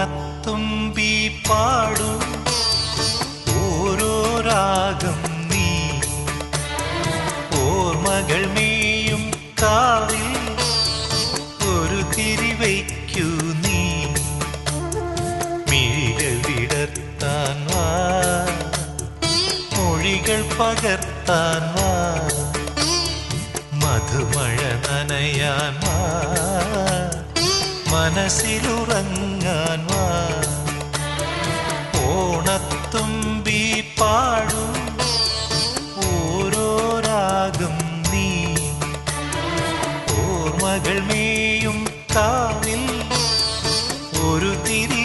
ഓണത്തുമ്പി പാടൂ ഓരോ രാഗം നീ ഓർമ്മകൾ മേയും കാവിൽ ഒരു തിരിവയ്ക്കൂ നീ മിഴികൾ വിടർത്താൻ വാ മൊഴികൾ പകർത്താൻ വാ മധുമഴ നനയാൻ വാ മനസ്സിലുറങ്ങാൻ വാ ഓണത്തുമ്പി പാടൂ ഓരോ രാഗം നീ ഓർമ്മകൾ മേയും കാവിൽ ഒരു തിരി